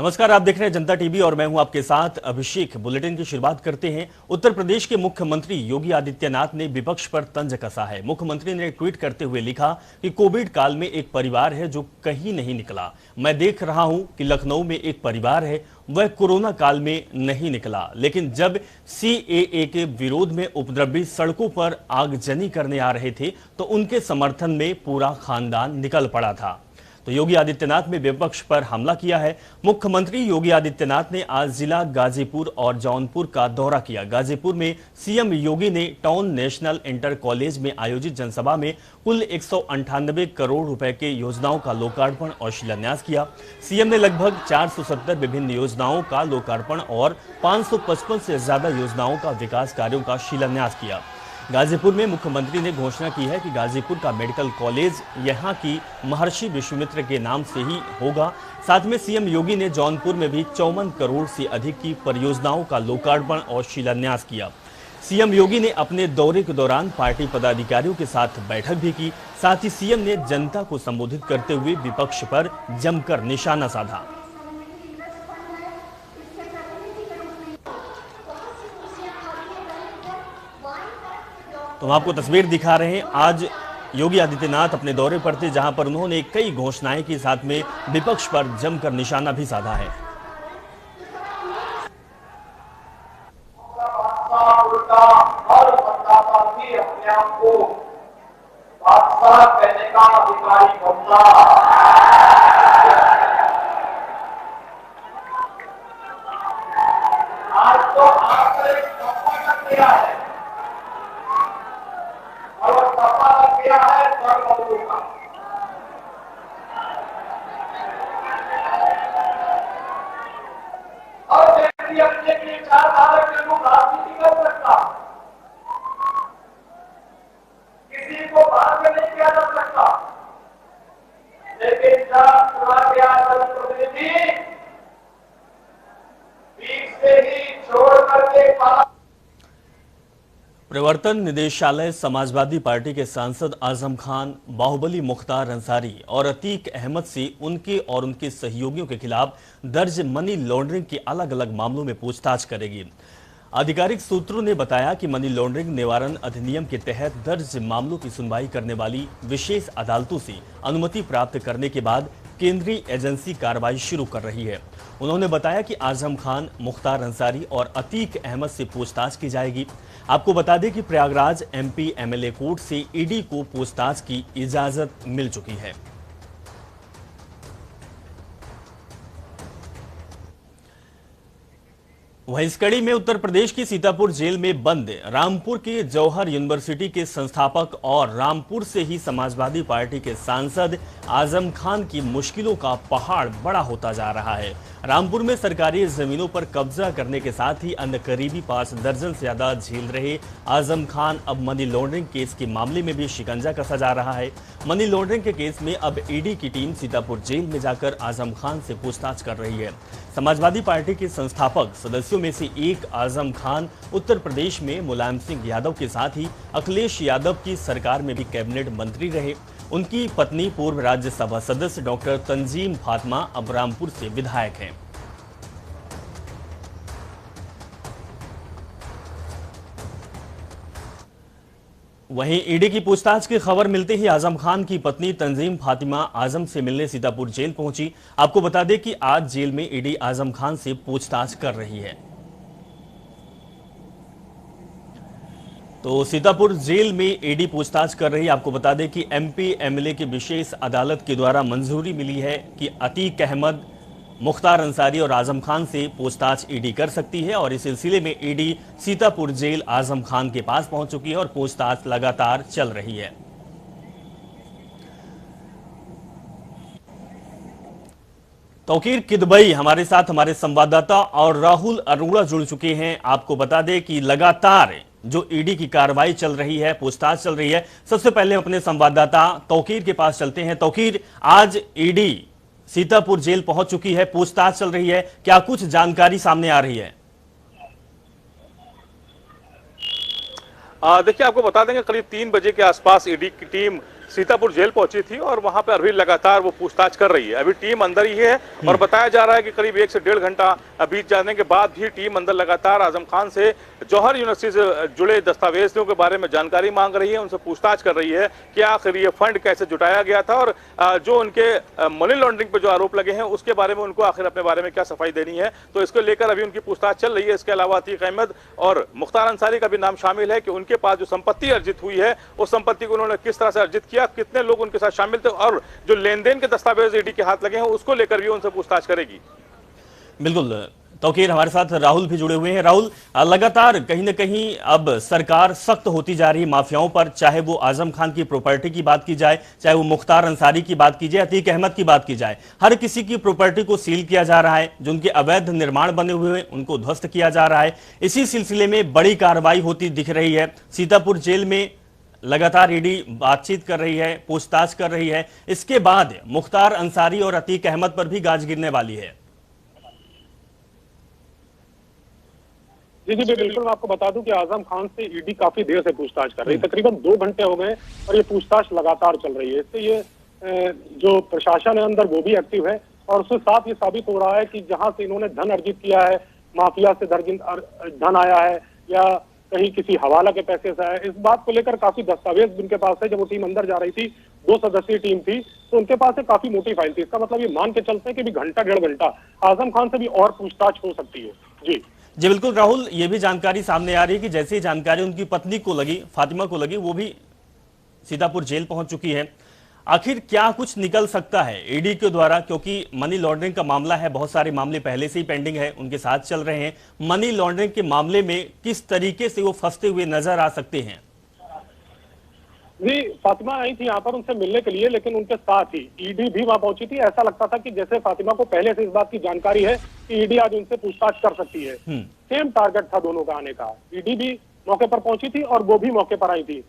नमस्कार, आप देख रहे हैं जनता टीवी और मैं हूं आपके साथ अभिषेक। बुलेटिन की शुरुआत करते हैं। उत्तर प्रदेश के मुख्यमंत्री योगी आदित्यनाथ ने विपक्ष पर तंज कसा है। मुख्यमंत्री ने ट्वीट करते हुए लिखा कि कोविड काल में एक परिवार है जो कहीं नहीं निकला। मैं देख रहा हूं कि लखनऊ में एक परिवार है, वह कोरोना काल में नहीं निकला, लेकिन जब सीएए के विरोध में उपद्रवी सड़कों पर आगजनी करने आ रहे थे तो उनके समर्थन में पूरा खानदान निकल पड़ा था। तो योगी आदित्यनाथ ने विपक्ष पर हमला किया है। मुख्यमंत्री योगी आदित्यनाथ ने आज जिला गाजीपुर और जौनपुर का दौरा किया। गाजीपुर में सीएम योगी ने टाउन नेशनल इंटर कॉलेज में आयोजित जनसभा में कुल 198 करोड़ रुपए के योजनाओं का लोकार्पण और शिलान्यास किया। सीएम ने लगभग 470 विभिन्न योजनाओं का लोकार्पण और 555 से ज्यादा योजनाओं का विकास कार्यों का शिलान्यास किया। गाजीपुर में मुख्यमंत्री ने घोषणा की है कि गाजीपुर का मेडिकल कॉलेज यहां की महर्षि विश्वामित्र के नाम से ही होगा। साथ में सीएम योगी ने जौनपुर में भी 54 करोड़ से अधिक की परियोजनाओं का लोकार्पण और शिलान्यास किया। सीएम योगी ने अपने दौरे के दौरान पार्टी पदाधिकारियों के साथ बैठक भी की। साथ ही सीएम ने जनता को संबोधित करते हुए विपक्ष पर जमकर निशाना साधा। तो हम आपको तस्वीर दिखा रहे हैं। आज योगी आदित्यनाथ अपने दौरे पर थे, जहां पर उन्होंने कई घोषणाएं की, साथ में विपक्ष पर जमकर निशाना भी साधा है। हर मतदाता भी अपने आप को बादशाह कहने का अधिकारी बनता। आज तो आपने एक सपा कर दिया है और सपा लग गया है सर्वमतों का। और व्यक्ति अपने विचारधारा के अनुरूप राजनीति कर सकता, किसी को बात में नहीं किया जा सकता, लेकिन जब चुना गया जनप्रतिनिधि बीच से ही छोड़ करके प्रवर्तन निदेशालय समाजवादी पार्टी के सांसद आजम खान, बाहुबली मुख्तार अंसारी और अतीक अहमद से उनके और उनके सहयोगियों के खिलाफ दर्ज मनी लॉन्ड्रिंग के अलग अलग मामलों में पूछताछ करेगी। आधिकारिक सूत्रों ने बताया कि मनी लॉन्ड्रिंग निवारण अधिनियम के तहत दर्ज मामलों की सुनवाई करने वाली विशेष अदालतों से अनुमति प्राप्त करने के बाद केंद्रीय एजेंसी कार्रवाई शुरू कर रही है। उन्होंने बताया कि आजम खान, मुख्तार अंसारी और अतीक अहमद से पूछताछ की जाएगी। आपको बता दें कि प्रयागराज एमपी एमएलए कोर्ट से ईडी को पूछताछ की इजाजत मिल चुकी है। वहीं इस कड़ी में उत्तर प्रदेश की सीतापुर जेल में बंद रामपुर के जौहर यूनिवर्सिटी के संस्थापक और रामपुर से ही समाजवादी पार्टी के सांसद आजम खान की मुश्किलों का पहाड़ बड़ा होता जा रहा है। रामपुर में सरकारी जमीनों पर कब्जा करने के साथ ही अन्य करीबी 5 दर्जन से ज्यादा झेल रहे आजम खान अब मनी लॉन्ड्रिंग केस के मामले में भी शिकंजा कसा जा रहा है। मनी लॉन्ड्रिंग के केस में अब ईडी की टीम सीतापुर जेल में जाकर आजम खान से पूछताछ कर रही है। समाजवादी पार्टी के संस्थापक सदस्यों में से एक आजम खान उत्तर प्रदेश में मुलायम सिंह यादव के साथ ही अखिलेश यादव की सरकार में भी कैबिनेट मंत्री रहे। उनकी पत्नी पूर्व राज्यसभा सदस्य डॉक्टर तंजीम फातिमा अब रामपुर से विधायक हैं। वहीं ईडी की पूछताछ की खबर मिलते ही आजम खान की पत्नी तंजीम फातिमा आजम से मिलने सीतापुर जेल पहुंची। आपको बता दें कि आज जेल में ईडी आजम खान से पूछताछ कर रही है। तो सीतापुर जेल में ईडी पूछताछ कर रही है। आपको बता दें कि एमपी एमएलए की विशेष अदालत के द्वारा मंजूरी मिली है कि अतीक अहमद, मुख्तार अंसारी और आजम खान से पूछताछ ईडी कर सकती है और इस सिलसिले में ईडी सीतापुर जेल आजम खान के पास पहुंच चुकी है और पूछताछ लगातार चल रही है। तौकीर किदवई हमारे साथ हमारे संवाददाता और राहुल अरोड़ा जुड़ चुके हैं। आपको बता दें कि लगातार जो ईडी की कार्रवाई चल रही है, पूछताछ चल रही है। सबसे पहले अपने संवाददाता तौकीर के पास चलते हैं। तौकीर, आज ईडी सीतापुर जेल पहुंच चुकी है, पूछताछ चल रही है, क्या कुछ जानकारी सामने आ रही है? देखिए, आपको बता देंगे करीब 3 बजे के आसपास ईडी की टीम सीतापुर जेल पहुंची थी और वहां पर अभी लगातार वो पूछताछ कर रही है। अभी टीम अंदर ही है और बताया जा रहा है कि करीब 1 से 1.5 घंटा बीत जाने के बाद भी टीम अंदर लगातार आजम खान से जौहर यूनिवर्सिटी से जुड़े दस्तावेजों के बारे में जानकारी मांग रही है, उनसे पूछताछ कर रही है कि आखिर ये फंड कैसे जुटाया गया था और जो उनके मनी लॉन्ड्रिंग पे जो आरोप लगे हैं उसके बारे में उनको आखिर अपने बारे में क्या सफाई देनी है। तो इसको लेकर अभी उनकी पूछताछ चल रही है। इसके अलावा अतीक अहमद और मुख्तार अंसारी का भी नाम शामिल है कि उनके पास जो संपत्ति अर्जित हुई है उस संपत्ति को उन्होंने किस तरह से अर्जित किया, कितने लोग उनके साथ शामिल थे और जो लेन देन के दस्तावेज ईडी के हाथ लगे हैं उसको लेकर भी उनसे पूछताछ करेगी। बिल्कुल तौकीर, हमारे साथ राहुल भी जुड़े हुए हैं। राहुल, लगातार कहीं ना कहीं अब सरकार सख्त होती जा रही है माफियाओं पर, चाहे वो आजम खान की प्रॉपर्टी की बात की जाए, चाहे वो मुख्तार अंसारी की बात की जाए, अतीक अहमद की बात की जाए, हर किसी की प्रॉपर्टी को सील किया जा रहा है। जो उनके अवैध निर्माण बने हुए हैं उनको ध्वस्त किया जा रहा है। इसी सिलसिले में बड़ी कार्रवाई होती दिख रही है। सीतापुर जेल में लगातार ईडी बातचीत कर रही है, पूछताछ कर रही है। इसके बाद मुख्तार अंसारी और अतीक अहमद पर भी गाज गिरने वाली है। जी बिल्कुल, मैं आपको बता दूं कि आजम खान से ईडी काफी देर से पूछताछ कर रही है। तकरीबन 2 घंटे हो गए और ये पूछताछ लगातार चल रही है। इससे ये जो प्रशासन है अंदर वो भी एक्टिव है और उसके साथ ये साबित हो रहा है कि जहां से इन्होंने धन अर्जित किया है, माफिया से धन आया है या कहीं किसी हवाला के पैसे से आया, इस बात को लेकर काफी दस्तावेज उनके पास है। जब वो टीम अंदर जा रही थी, 2 सदस्यीय टीम थी, तो उनके पास एक काफी मोटी फाइल थी। इसका मतलब ये मान के चलते हैं कि भी घंटा 1.5 घंटा आजम खान से भी और पूछताछ हो सकती है। जी बिल्कुल राहुल, ये भी जानकारी सामने आ रही है कि जैसे ही जानकारी उनकी पत्नी को लगी, फातिमा को लगी, वो भी सीतापुर जेल पहुंच चुकी है। आखिर क्या कुछ निकल सकता है ईडी के द्वारा, क्योंकि मनी लॉन्ड्रिंग का मामला है, बहुत सारे मामले पहले से ही पेंडिंग है, उनके साथ चल रहे हैं। मनी लॉन्ड्रिंग के मामले में किस तरीके से वो फंसते हुए नजर आ सकते हैं? जी, फातिमा आई थी यहाँ पर उनसे मिलने के लिए, लेकिन उनके साथ ही ईडी भी वहां पहुंची थी। ऐसा लगता था कि जैसे फातिमा को पहले से इस बात की जानकारी है कि ईडी आज उनसे पूछताछ कर सकती है। सेम टारगेट था दोनों का आने का। ईडी भी मौके पर पहुंची थी और वो भी मौके पर आई थी।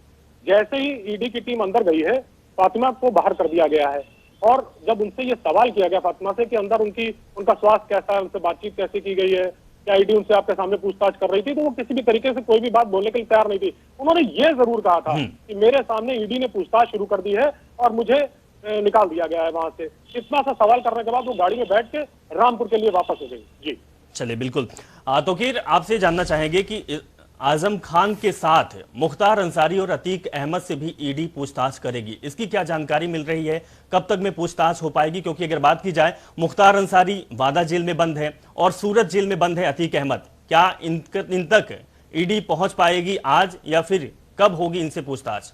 जैसे ही ईडी की टीम अंदर गई है, फातिमा को बाहर कर दिया गया है और जब उनसे ये सवाल किया गया फातिमा से कि अंदर उनका स्वास्थ्य कैसा है, उनसे बातचीत कैसे की गई है, क्या ईडी उनसे आपके सामने पूछताछ कर रही थी, तो वो किसी भी तरीके से कोई भी बात बोलने के लिए तैयार नहीं थी। उन्होंने ये जरूर कहा था कि मेरे सामने ईडी ने पूछताछ शुरू कर दी है और मुझे निकाल दिया गया है वहां से। इतना सा सवाल करने के बाद वो गाड़ी में बैठ के रामपुर के लिए वापस हो गई। जी चलिए, बिल्कुल तौकीर, आपसे जानना चाहेंगे कि आजम खान के साथ मुख्तार अंसारी और अतीक अहमद से भी ईडी पूछताछ करेगी, इसकी क्या जानकारी मिल रही है? कब तक में पूछताछ हो पाएगी? क्योंकि अगर बात की जाए, मुख्तार अंसारी वादा जेल में बंद है और सूरत जेल में बंद है अतीक अहमद। क्या इन तक ईडी पहुंच पाएगी आज, या फिर कब होगी इनसे पूछताछ?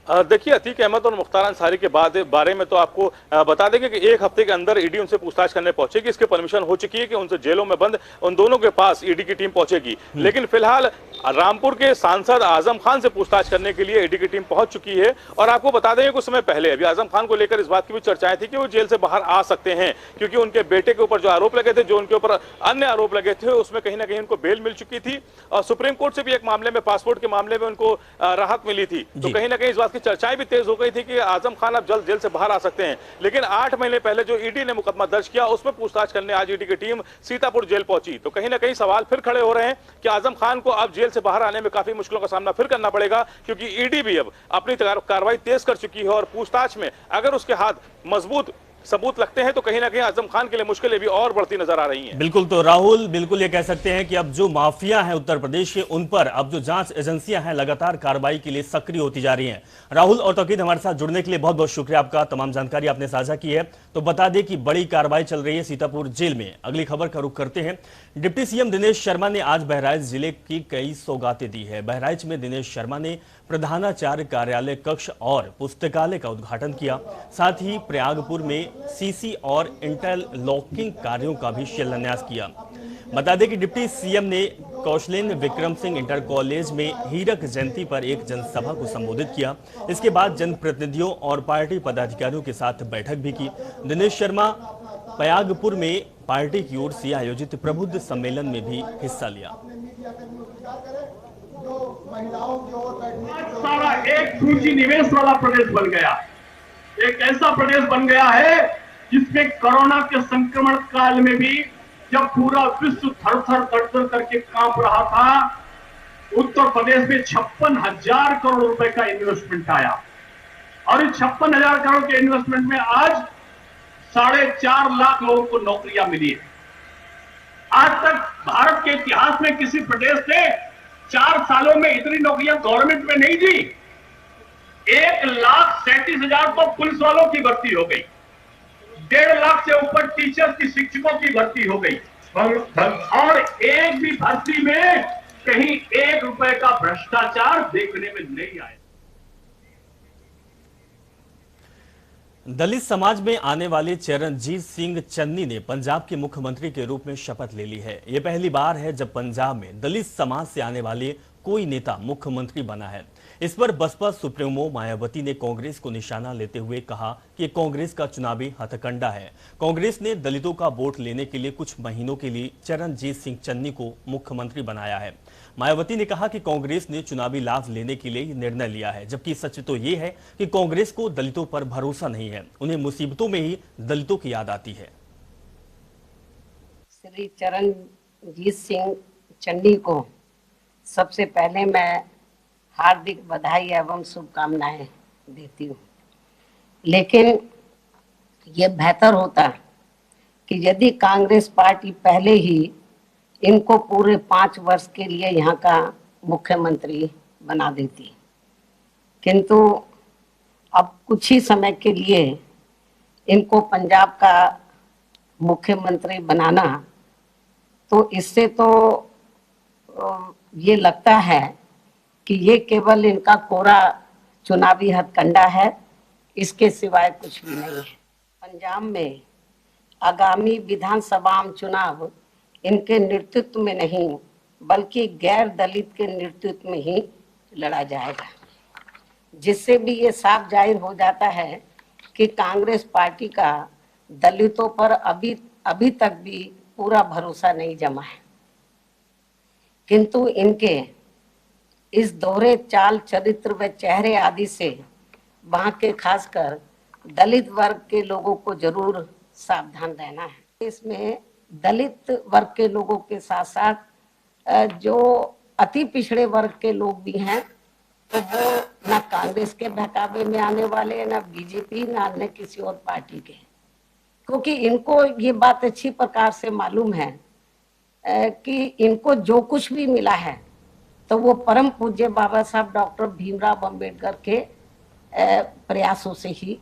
देखिए, अतीक अहमद और मुख्तार अंसारी के बारे में तो आपको बता देंगे कि 1 हफ्ते के अंदर ईडी उनसे पूछताछ करने पहुंचेगी। इसकी परमिशन हो चुकी है कि उनसे जेलों में बंद उन दोनों के पास ईडी की टीम पहुंचेगी। लेकिन फिलहाल रामपुर के सांसद आजम खान से पूछताछ करने के लिए ईडी की टीम पहुंच चुकी है। और आपको बता देंगे कुछ समय पहले अभी आजम खान को लेकर इस बात की भी चर्चाएं थी कि वो जेल से बाहर आ सकते हैं, क्योंकि उनके बेटे के ऊपर जो आरोप लगे थे, जो उनके ऊपर अन्य आरोप लगे थे, उसमें कहीं ना कहीं उनको बेल मिल चुकी थी और सुप्रीम कोर्ट से भी एक मामले में, पासपोर्ट के मामले में उनको राहत मिली थी। तो कहीं ना कहीं इस बात की चर्चाएं भी तेज हो गई थी कि आजम खान अब जल्द जेल से बाहर आ सकते हैं। लेकिन 8 महीने पहले जो ईडी ने मुकदमा दर्ज किया, उसमें पूछताछ करने आज ईडी की टीम सीतापुर जेल पहुंची। तो कहीं ना कहीं सवाल फिर खड़े हो रहे हैं कि आजम खान को अब जेल से बाहर आने में काफी मुश्किलों का सामना फिर करना पड़ेगा, क्योंकि ईडी भी अब अपनी कार्रवाई तेज कर चुकी है और पूछताछ में अगर उसके हाथ मजबूत सबूत लगते हैं तो कहीं ना कहीं आजम खान के लिए मुश्किलें भी और बढ़ती नजर आ रही हैं। बिल्कुल, तो राहुल बिल्कुल ये कह सकते हैं कि अब जो माफिया है उत्तर प्रदेश के, उन पर अब जो जांच एजेंसियां हैं लगातार कार्रवाई के लिए सक्रिय होती जा रही हैं। राहुल और तौकीर, हमारे साथ जुड़ने के लिए बहुत बहुत शुक्रिया आपका, तमाम जानकारी आपने साझा की है। तो बता दें कि बड़ी कार्रवाई चल रही है सीतापुर जेल में। अगली खबर का रुख करते हैं। डिप्टी सीएम दिनेश शर्मा ने आज बहराइच जिले की कई सौगातें दी है। बहराइच में दिनेश शर्मा ने प्रधानाचार्य कार्यालय कक्ष और पुस्तकालय का उद्घाटन किया। साथ ही प्रयागपुर में सीसी और इंटरलॉकिंग कार्यों का भी शिलान्यास किया। बता दें कि डिप्टी सीएम ने कौशलेंद्र विक्रम सिंह इंटर कॉलेज में हीरक जयंती पर एक जनसभा को संबोधित किया। इसके बाद जनप्रतिनिधियों और पार्टी पदाधिकारियों के साथ बैठक भी की। दिनेश शर्मा प्रयागपुर में पार्टी की ओर से आयोजित प्रबुद्ध सम्मेलन में भी हिस्सा लिया। सारा एक पूंजी निवेश वाला प्रदेश बन गया, एक ऐसा प्रदेश बन गया है जिसमें कोरोना के संक्रमण काल में भी जब पूरा विश्व थर थर करके कांप रहा था, उत्तर प्रदेश में 56,000 करोड़ रुपए का इन्वेस्टमेंट आया और इस 56,000 करोड़ के इन्वेस्टमेंट में आज 4.5 लाख लोगों को नौकरियां मिली है। आज तक भारत के इतिहास में किसी प्रदेश ने 4 सालों में इतनी नौकरियां गवर्नमेंट में नहीं दी। 1,37,000 तो पुलिस वालों की भर्ती हो गई, 1.5 लाख से ऊपर टीचर्स की, शिक्षकों की भर्ती हो गई और एक भी भर्ती में कहीं 1 रुपए का भ्रष्टाचार देखने में नहीं आया। दलित समाज में आने वाले चरणजीत सिंह चन्नी ने पंजाब के मुख्यमंत्री के रूप में शपथ ले ली है। यह पहली बार है जब पंजाब में दलित समाज से आने वाले कोई नेता मुख्यमंत्री बना है। इस पर बसपा सुप्रीमो मायावती ने कांग्रेस को निशाना लेते हुए कहा कि कांग्रेस का चुनावी हथकंडा है। कांग्रेस ने दलितों का वोट लेने के लिए कुछ महीनों के लिए चरणजीत सिंह चन्नी को मुख्यमंत्री बनाया है। मायावती ने कहा कि कांग्रेस ने चुनावी लाभ लेने के लिए निर्णय लिया है, जबकि सच तो ये है कि कांग्रेस को दलितों पर भरोसा नहीं है। उन्हें मुसीबतों में ही दलितों की याद आती है। श्री चरणजीत सिंह चन्नी को सबसे पहले मैं हार्दिक बधाई एवं शुभकामनाएं देती हूँ, लेकिन ये बेहतर होता कि यदि कांग्रेस पार्टी पहले ही इनको पूरे 5 वर्ष के लिए यहाँ का मुख्यमंत्री बना देती, किंतु अब कुछ ही समय के लिए इनको पंजाब का मुख्यमंत्री बनाना, तो इससे तो ये लगता है कि ये केवल इनका कोरा चुनावी हथकंडा है, इसके सिवाय कुछ भी नहीं है। पंजाब में आगामी विधानसभा चुनाव इनके नेतृत्व में नहीं बल्कि गैर दलित के नेतृत्व में ही लड़ा जाएगा, जिससे भी ये साफ जाहिर हो जाता है कि कांग्रेस पार्टी का दलितों पर अभी तक भी पूरा भरोसा नहीं जमा है। किंतु इनके इस दोहरे चाल चरित्र व चेहरे आदि से वहां के खासकर दलित वर्ग के लोगों को जरूर सावधान रहना है। इसमें दलित वर्ग के लोगों के साथ साथ जो अति पिछड़े वर्ग के लोग भी हैं, तो वो ना कांग्रेस के बहकावे में आने वाले, ना बीजेपी, ना अन्य किसी और पार्टी के, क्योंकि इनको ये बात अच्छी प्रकार से मालूम है कि इनको जो कुछ भी मिला है तो वो परम पूज्य बाबा साहब डॉक्टर भीमराव अंबेडकर के प्रयासों से ही।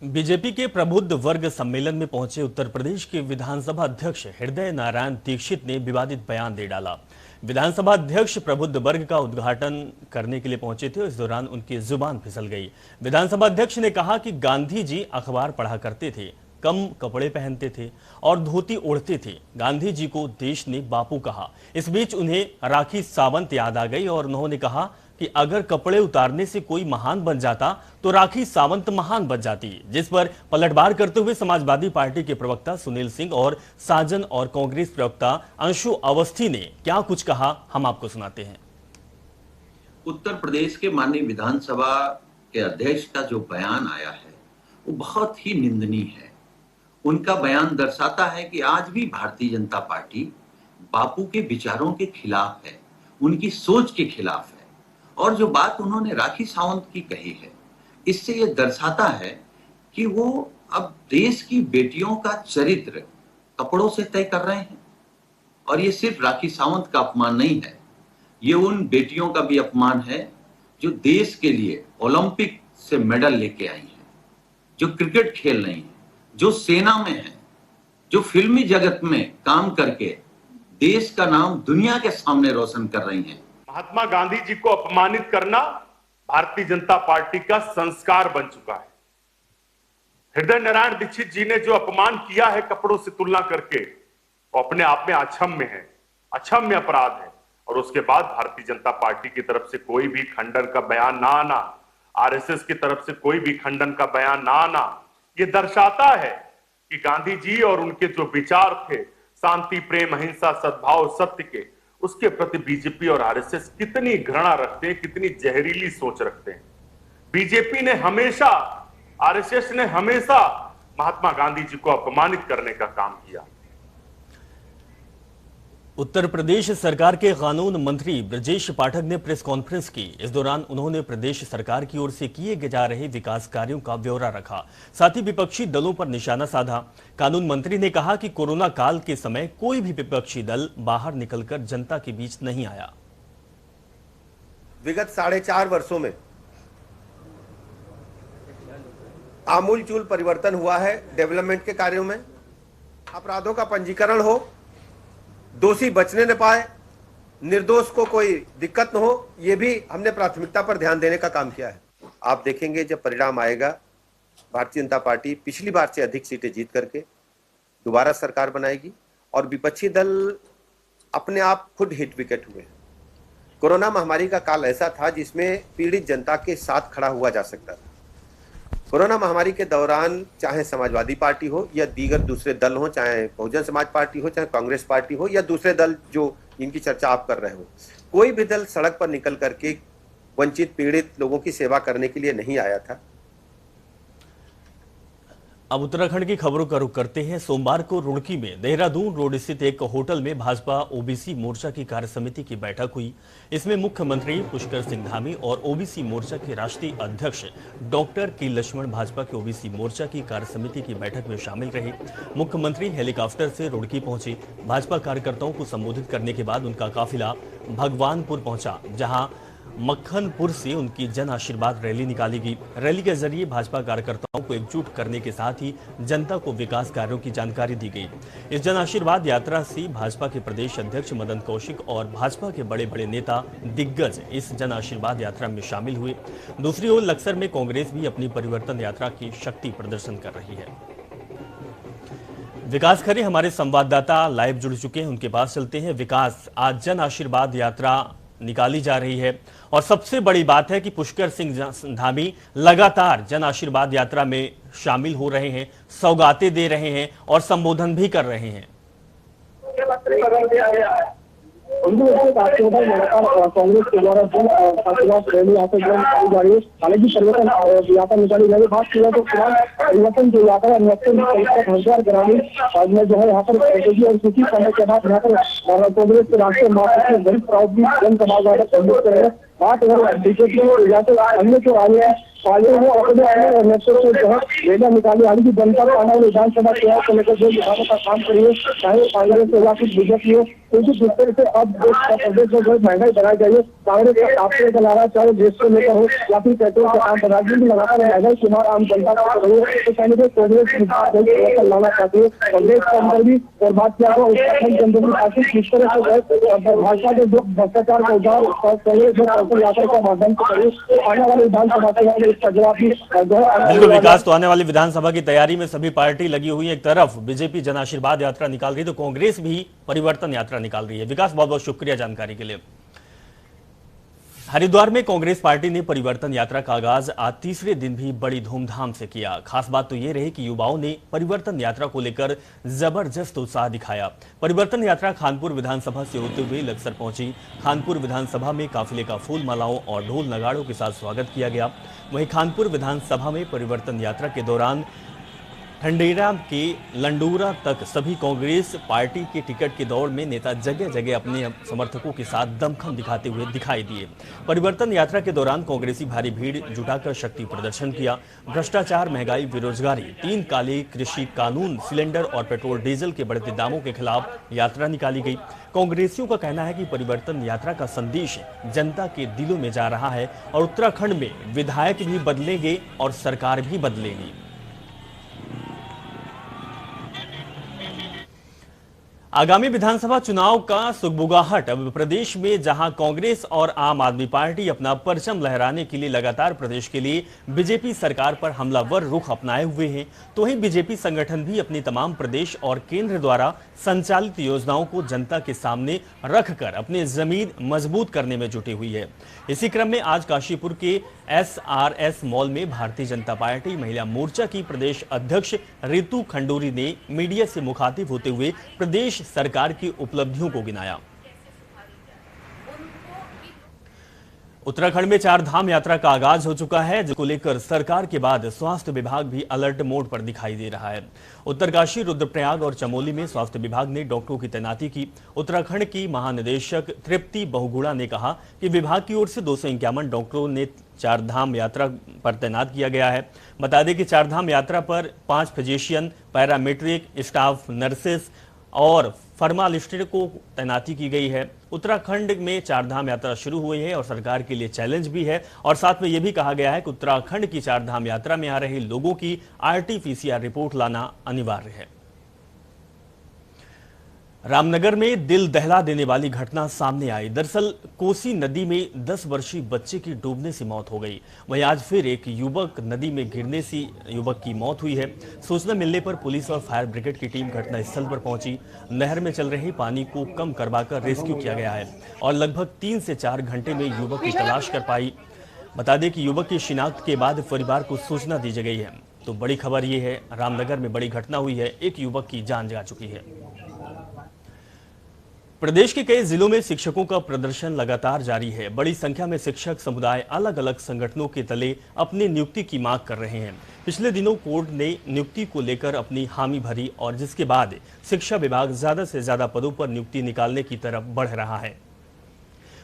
बीजेपी के प्रबुद्ध वर्ग सम्मेलन में पहुंचे उत्तर प्रदेश के विधानसभा अध्यक्ष हृदय नारायण दीक्षित ने विवादित बयान दे डाला। विधानसभा अध्यक्ष प्रबुद्ध वर्ग का उद्घाटन करने के लिए पहुंचे थे, इस दौरान उनकी जुबान फिसल गई। विधानसभा अध्यक्ष ने कहा कि गांधी जी अखबार पढ़ा करते थे, कम कपड़े पहनते थे और धोती ओढ़ते थे। गांधी जी को देश ने बापू कहा। इस बीच उन्हें राखी सावंत याद आ गई और उन्होंने कहा कि अगर कपड़े उतारने से कोई महान बन जाता तो राखी सावंत महान बन जाती, जिस पर पलटवार करते हुए समाजवादी पार्टी के प्रवक्ता सुनील सिंह और साजन और कांग्रेस प्रवक्ता अंशु अवस्थी ने क्या कुछ कहा, हम आपको सुनाते हैं। उत्तर प्रदेश के माननीय विधानसभा के अध्यक्ष का जो बयान आया है वो बहुत ही निंदनीय है। उनका बयान दर्शाता है कि आज भी भारतीय जनता पार्टी बापू के विचारों के खिलाफ है, उनकी सोच के खिलाफ है। और जो बात उन्होंने राखी सावंत की कही है, इससे ये दर्शाता है कि वो अब देश की बेटियों का चरित्र कपड़ों से तय कर रहे हैं। और ये सिर्फ राखी सावंत का अपमान नहीं है, ये उन बेटियों का भी अपमान है जो देश के लिए ओलंपिक से मेडल लेके आई हैं, जो क्रिकेट खेल रही हैं, जो सेना में है, जो फिल्मी जगत में काम करके देश का नाम दुनिया के सामने रोशन कर रही हैं। महात्मा गांधी जी को अपमानित करना भारतीय जनता पार्टी का संस्कार बन चुका है। हृदय नारायण दीक्षित जी ने जो अपमान किया है कपड़ों से तुलना करके, वो अपने आप में अक्षम्य है, अक्षम्य अपराध है। और उसके बाद भारतीय जनता पार्टी की तरफ से कोई भी खंडन का बयान ना आना, आरएसएस की तरफ से कोई भी खंडन का बयान ना आना, ये दर्शाता है कि गांधी जी और उनके जो विचार थे शांति, प्रेम, अहिंसा, सद्भाव, सत्य के, उसके प्रति बीजेपी और आरएसएस कितनी घृणा रखते हैं, कितनी जहरीली सोच रखते हैं। बीजेपी ने हमेशा, आरएसएस ने हमेशा महात्मा गांधी जी को अपमानित करने का काम किया। उत्तर प्रदेश सरकार के कानून मंत्री ब्रजेश पाठक ने प्रेस कॉन्फ्रेंस की। इस दौरान उन्होंने प्रदेश सरकार की ओर से किए जा रहे विकास कार्यों का ब्यौरा रखा, साथ ही विपक्षी दलों पर निशाना साधा। कानून मंत्री ने कहा कि कोरोना काल के समय कोई भी विपक्षी दल बाहर निकलकर जनता के बीच नहीं आया। विगत 4.5 वर्षों में आमूलचूल परिवर्तन हुआ है डेवलपमेंट के कार्यों में। अपराधों का पंजीकरण हो, दोषी बचने न पाए, निर्दोष को कोई दिक्कत न हो, ये भी हमने प्राथमिकता पर ध्यान देने का काम किया है। आप देखेंगे जब परिणाम आएगा, भारतीय जनता पार्टी पिछली बार से अधिक सीटें जीत करके दोबारा सरकार बनाएगी और विपक्षी दल अपने आप खुद हिट विकेट हुए। कोरोना महामारी का काल ऐसा था जिसमें पीड़ित जनता के साथ खड़ा हुआ जा सकता था। कोरोना महामारी के दौरान चाहे समाजवादी पार्टी हो या दीगर दूसरे दल हो, चाहे बहुजन समाज पार्टी हो, चाहे कांग्रेस पार्टी हो या दूसरे दल जो इनकी चर्चा आप कर रहे हो, कोई भी दल सड़क पर निकल करके वंचित पीड़ित लोगों की सेवा करने के लिए नहीं आया था। अब उत्तराखंड की खबरों का रुख करते हैं। सोमवार को रुड़की में देहरादून रोड स्थित एक होटल में भाजपा ओबीसी मोर्चा की कार्यसमिति की बैठक हुई। इसमें मुख्यमंत्री पुष्कर सिंह धामी और ओबीसी मोर्चा के राष्ट्रीय अध्यक्ष डॉक्टर के लक्ष्मण भाजपा के ओबीसी मोर्चा की कार्यसमिति की बैठक में शामिल रहे। मुख्यमंत्री हेलीकॉप्टर से रुड़की पहुंचे। भाजपा कार्यकर्ताओं को संबोधित करने के बाद उनका काफिला भगवानपुर पहुंचा, जहां मक्खनपुर से उनकी जन आशीर्वाद रैली निकाली गई। रैली के जरिए भाजपा कार्यकर्ताओं को एकजुट करने के साथ ही जनता को विकास कार्यों की जानकारी दी गई। इस जन आशीर्वाद यात्रा से भाजपा के प्रदेश अध्यक्ष मदन कौशिक और भाजपा के बड़े बड़े नेता दिग्गज इस जन आशीर्वाद यात्रा में शामिल हुए। दूसरी ओर लक्सर में कांग्रेस भी अपनी परिवर्तन यात्रा की शक्ति प्रदर्शन कर रही है। विकास खरे हमारे संवाददाता लाइव जुड़ चुके हैं, उनके पास चलते हैं। विकास, आज जन आशीर्वाद यात्रा निकाली जा रही है और सबसे बड़ी बात है कि पुष्कर सिंह धामी लगातार जन आशीर्वाद यात्रा में शामिल हो रहे हैं, सौगातें दे रहे हैं और संबोधन भी कर रहे हैं। कांग्रेस के द्वारा रैली यहाँ पे जा रही है। हालांकि परिवर्तन यात्रा निकाली जा रही है। बात की जाए तो फिलहाल परिवर्तन की यात्रा हरिद्वार ग्रामीण में जो है यहाँ पर और किसी समय के बाद यहाँ पर कांग्रेस के राष्ट्रीय महासचिव जनसभा कांग्रेस बात अगर बीजेपी या तो अन्य जो आगे वो अपने नेतृत्व जो है रैलियां निकाली। हालांकि जनता को आने वाली विधानसभा चुनाव को लेकर जो विभागों का काम करिए, चाहे कांग्रेस हो या फिर बीजेपी हो, क्योंकि जिस तरह से अब प्रदेश में जो महंगाई बढ़ाई जाइए, कांग्रेस का काफी चला रहा है, चाहे देश को लेकर हो या फिर पेट्रोल का काम बढ़ा भी लगातार महंगाई की मार आम जनता को रही है। तो कहीं ना कांग्रेस लाना चाहती है कांग्रेस के अंदर भी। और बात किया जाए उत्तराखंड के अंदर भी काफी किस तरह से भाजपा के जो भ्रष्टाचार का उद्धार कांग्रेस जो यात्रा का माध्यम से करिए, आने वाले विधानसभा चुनाव इसका जवाब भी बिल्कुल विकास। तो आने वाली विधानसभा की तैयारी में सभी पार्टी लगी हुई है। एक तरफ बीजेपी जन आशीर्वाद यात्रा निकाल रही है तो कांग्रेस भी परिवर्तन यात्रा निकाल रही है। विकास, बहुत बहुत शुक्रिया जानकारी के लिए। हरिद्वार में कांग्रेस पार्टी ने परिवर्तन यात्रा का आगाज आज तीसरे दिन भी बड़ी धूमधाम से किया। खास बात तो ये रही कि युवाओं ने परिवर्तन यात्रा को लेकर जबरदस्त उत्साह दिखाया। परिवर्तन यात्रा खानपुर विधानसभा से होते हुए लक्सर पहुंची। खानपुर विधानसभा में काफिले का फूल मालाओं और ढोल नगाड़ों के साथ स्वागत किया गया। वहीं खानपुर विधानसभा में परिवर्तन यात्रा के दौरान खंडेरा के लंडूरा तक सभी कांग्रेस पार्टी के टिकट की दौड़ में नेता जगह जगह अपने समर्थकों के साथ दमखम दिखाते हुए दिखाई दिए। परिवर्तन यात्रा के दौरान कांग्रेसी भारी भीड़ जुटाकर शक्ति प्रदर्शन किया। भ्रष्टाचार, महंगाई, बेरोजगारी, 3 काले कृषि कानून, सिलेंडर और पेट्रोल डीजल के बढ़ते दामों के खिलाफ यात्रा निकाली गई। कांग्रेसियों का कहना है कि परिवर्तन यात्रा का संदेश जनता के दिलों में जा रहा है और उत्तराखंड में विधायक भी बदलेंगे और सरकार भी बदलेगी। आगामी विधानसभा चुनाव का सुगबुगाहट अब प्रदेश में, जहां कांग्रेस और आम आदमी पार्टी अपना परचम लहराने के लिए लगातार प्रदेश के लिए बीजेपी सरकार पर हमलावर रुख अपनाए हुए हैं, तो वहीं बीजेपी संगठन भी अपनी तमाम प्रदेश और केंद्र द्वारा संचालित योजनाओं को जनता के सामने रखकर अपनी जमीन मजबूत करने में जुटी हुई है। इसी क्रम में आज काशीपुर के SRS मॉल में भारतीय जनता पार्टी महिला मोर्चा की प्रदेश अध्यक्ष रितु खंडूरी ने मीडिया से मुखातिब होते हुए प्रदेश सरकार की उपलब्धियों को गिनाया। उत्तराखंड में चार धाम यात्रा का आगाज हो चुका है, जिसको लेकर सरकार के बाद स्वास्थ्य विभाग भी अलर्ट मोड पर दिखाई दे रहा है। उत्तरकाशी, रुद्रप्रयाग और चमोली में स्वास्थ्य विभाग ने डॉक्टरों की तैनाती की। उत्तराखंड की महानिदेशक तृप्ति बहुगुणा ने कहा कि विभाग की ओर से 251 डॉक्टरों ने चार धाम यात्रा पर तैनात किया गया है। बता दें कि चार धाम यात्रा पर 5 फिजिशियन, पैरामेट्रिक स्टाफ, नर्सेस और फार्मालिस्ट को तैनाती की गई है। उत्तराखंड में चारधाम यात्रा शुरू हुई है और सरकार के लिए चैलेंज भी है, और साथ में यह भी कहा गया है कि उत्तराखंड की चारधाम यात्रा में आ रहे लोगों की RT-PCR रिपोर्ट लाना अनिवार्य है। रामनगर में दिल दहला देने वाली घटना सामने आई। दरअसल कोसी नदी में 10 वर्षीय बच्चे की डूबने से मौत हो गई। वहीं आज फिर एक युवक नदी में गिरने से युवक की मौत हुई है। सूचना मिलने पर पुलिस और फायर ब्रिगेड की टीम घटनास्थल पर पहुंची। नहर में चल रहे पानी को कम करवाकर रेस्क्यू किया गया है और लगभग 3 से 4 घंटे में युवक की तलाश कर पाई। बता दें कि युवक की शिनाख्त के बाद परिवार को सूचना दी गई है। तो बड़ी खबर यह है, रामनगर में बड़ी घटना हुई है, एक युवक की जान जा चुकी है। प्रदेश के कई जिलों में शिक्षकों का प्रदर्शन लगातार जारी है। बड़ी संख्या में शिक्षक समुदाय अलग अलग संगठनों के तले अपनी नियुक्ति की मांग कर रहे हैं। पिछले दिनों कोर्ट ने नियुक्ति को लेकर अपनी हामी भरी और जिसके बाद शिक्षा विभाग ज्यादा से ज्यादा पदों पर नियुक्ति निकालने की तरफ बढ़ रहा है।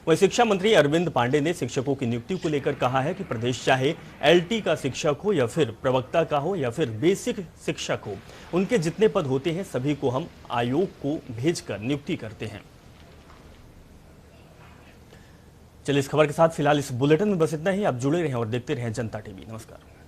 वहीं शिक्षा मंत्री अरविंद पांडे ने शिक्षकों की नियुक्ति को लेकर कहा है कि प्रदेश चाहे LT का शिक्षक हो या फिर प्रवक्ता का हो या फिर बेसिक शिक्षक हो, उनके जितने पद होते हैं सभी को हम आयोग को भेजकर नियुक्ति करते हैं। चलिए इस खबर के साथ फिलहाल इस बुलेटिन में बस इतना ही। आप जुड़े रहें और देखते रहें जनता टीवी। नमस्कार।